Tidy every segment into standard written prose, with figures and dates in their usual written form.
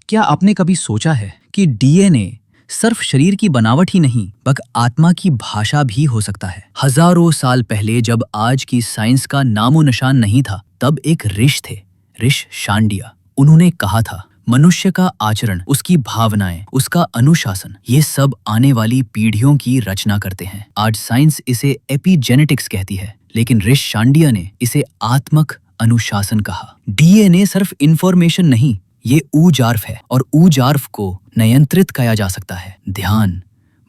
क्या आपने कभी सोचा है कि डीएनए सिर्फ शरीर की बनावट ही नहीं बल्कि आत्मा की भाषा भी हो सकता है। हजारों साल पहले जब आज की साइंस का नामो निशान नहीं था, तब एक ऋषि थे, ऋषि शांडिया। उन्होंने कहा था, मनुष्य का आचरण, उसकी भावनाएं, उसका अनुशासन, ये सब आने वाली पीढ़ियों की रचना करते हैं। आज साइंस इसे एपिजेनेटिक्स कहती है, लेकिन ऋषि शांडिया ने इसे आत्मक अनुशासन कहा। डीएनए सिर्फ इंफॉर्मेशन नहीं, ये ऊर्जार्फ है और ऊर्जार्फ को नियंत्रित किया जा सकता है ध्यान,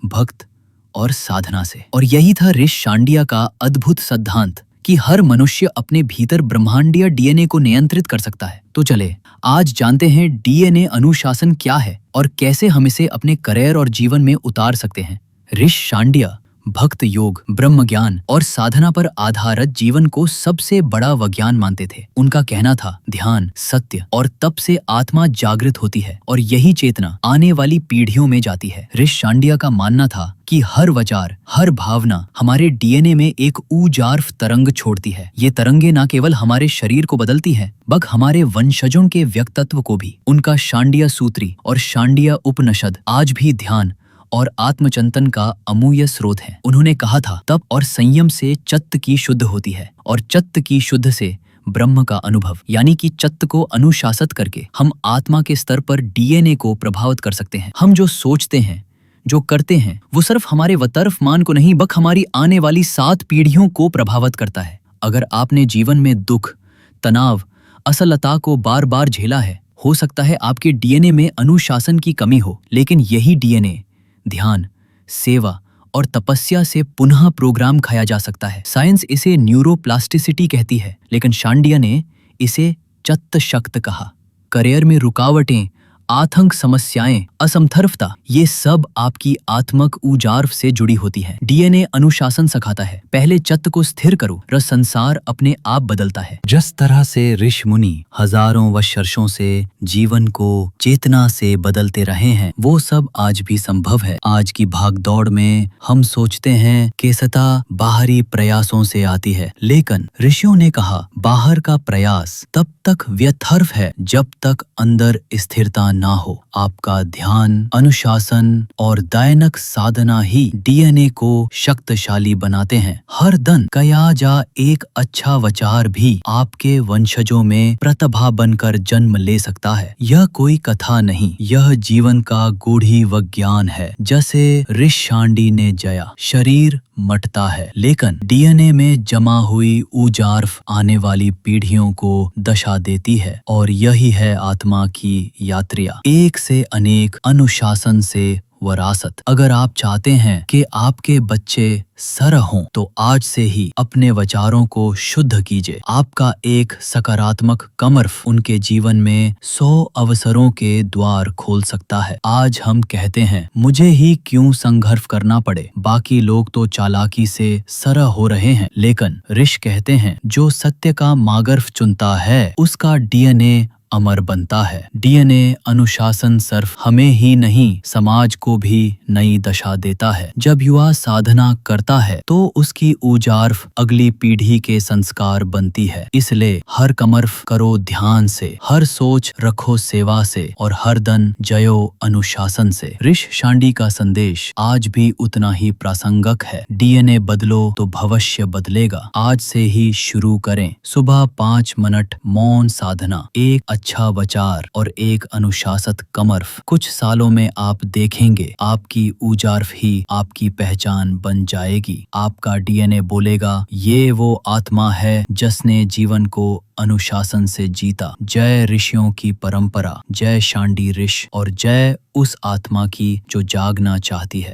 भक्त और साधना से। और यही था ऋषि शांडिया का अद्भुत सिद्धांत कि हर मनुष्य अपने भीतर ब्रह्मांडीय डीएनए को नियंत्रित कर सकता है। तो चले आज जानते हैं डीएनए अनुशासन क्या है और कैसे हम इसे अपने करियर और जीवन में उतार सकते हैं। ऋषि शांडिया भक्त योग, ब्रह्म ज्ञान और साधना पर आधारित जीवन को सबसे बड़ा विज्ञान मानते थे। उनका कहना था, ध्यान, सत्य और तप से आत्मा जागृत होती है और यही चेतना आने वाली पीढ़ियों में जाती है। ऋषि शांडिया का मानना था कि हर विचार, हर भावना हमारे डीएनए में एक ऊर्जार्फ तरंग छोड़ती है। ये तरंगे न केवल हमारे शरीर को बदलती है, बल्कि हमारे वंशजों के व्यक्तित्व को भी। उनका शांडिया सूत्री और शांडिया उपनिषद आज भी ध्यान और आत्मचिंतन का अमूल्य स्रोत है। उन्होंने कहा था, तप और संयम से चित्त की शुद्ध होती है और चित्त की शुद्ध से ब्रह्म का अनुभव, यानी कि चित्त को अनुशासित करके हम आत्मा के स्तर पर डीएनए को प्रभावित कर सकते हैं। हम जो सोचते हैं, जो करते हैं, वो सिर्फ हमारे वर्तमान को नहीं बल्कि हमारी आने वाली 7 पीढ़ियों को प्रभावित करता है। अगर आपने जीवन में दुख, तनाव, असफलता को बार बार झेला है, हो सकता है आपके डीएनए में अनुशासन की कमी हो, लेकिन यही डीएनए ध्यान, सेवा और तपस्या से पुनः प्रोग्राम खाया जा सकता है। साइंस इसे न्यूरोप्लास्टिसिटी कहती है, लेकिन शांडिया ने इसे चित्त शक्त कहा। करियर में रुकावटें, आतंक, समस्याएं, असमर्थता, ये सब आपकी आत्मक ऊर्जार्फ से जुड़ी होती है। डीएनए अनुशासन सिखाता है, पहले चित्त को स्थिर करो, संसार अपने आप बदलता है। जिस तरह से ऋषि मुनि हजारों वर्षों से जीवन को चेतना से बदलते रहे हैं, वो सब आज भी संभव है। आज की भाग दौड़ में हम सोचते हैं कि सत्ता बाहरी प्रयासों से आती है, लेकिन ऋषियों ने कहा, बाहर का प्रयास तब तक व्यर्थ है जब तक अंदर स्थिरता ना हो। आपका ध्यान, अनुशासन और दैनिक साधना ही डीएनए को शक्तिशाली बनाते हैं। हर दिन कया जा एक अच्छा विचार भी आपके वंशजों में प्रतिभा बनकर जन्म ले सकता है। यह कोई कथा नहीं, यह जीवन का गूढ़ी विज्ञान है। जैसे ऋषि शांडी ने जया, शरीर मटता है, लेकिन डीएनए में जमा हुई ऊर्जार्फ आने वाली पीढ़ियों को दशा देती है। और यही है आत्मा की यात्रा, एक से अनेक, अनुशासन से वरासत। अगर आप चाहते हैं कि आपके बच्चे सरह हों, तो आज से ही अपने विचारों को शुद्ध कीजिए। आपका एक सकारात्मक कर्म उनके जीवन में 100 अवसरों के द्वार खोल सकता है। आज हम कहते हैं, मुझे ही क्यों संघर्ष करना पड़े, बाकी लोग तो चालाकी से सरह हो रहे हैं। लेकिन ऋषि कहते हैं, जो सत्य का मार्ग चुनता है, उसका डीएनए अमर बनता है। डीएनए अनुशासन सिर्फ हमें ही नहीं, समाज को भी नई दशा देता है। जब युवा साधना करता है तो उसकी ऊर्जार्फ अगली पीढ़ी के संस्कार बनती है। इसलिए हर कमर्फ करो ध्यान से, हर सोच रखो सेवा से और हर दिन जयो अनुशासन से। ऋषि शांडी का संदेश आज भी उतना ही प्रासंगिक है। डीएनए बदलो तो भविष्य बदलेगा। आज से ही शुरू करें। सुबह 5 मिनट मौन साधना, एक अच्छा विचार और एक अनुशासित कर्म। कुछ सालों में आप देखेंगे, आपकी ऊर्जार्फ ही आपकी पहचान बन जाएगी। आपका डीएनए बोलेगा, ये वो आत्मा है जिसने जीवन को अनुशासन से जीता। जय ऋषियों की परंपरा, जय शांडी ऋषि और जय उस आत्मा की जो जागना चाहती है।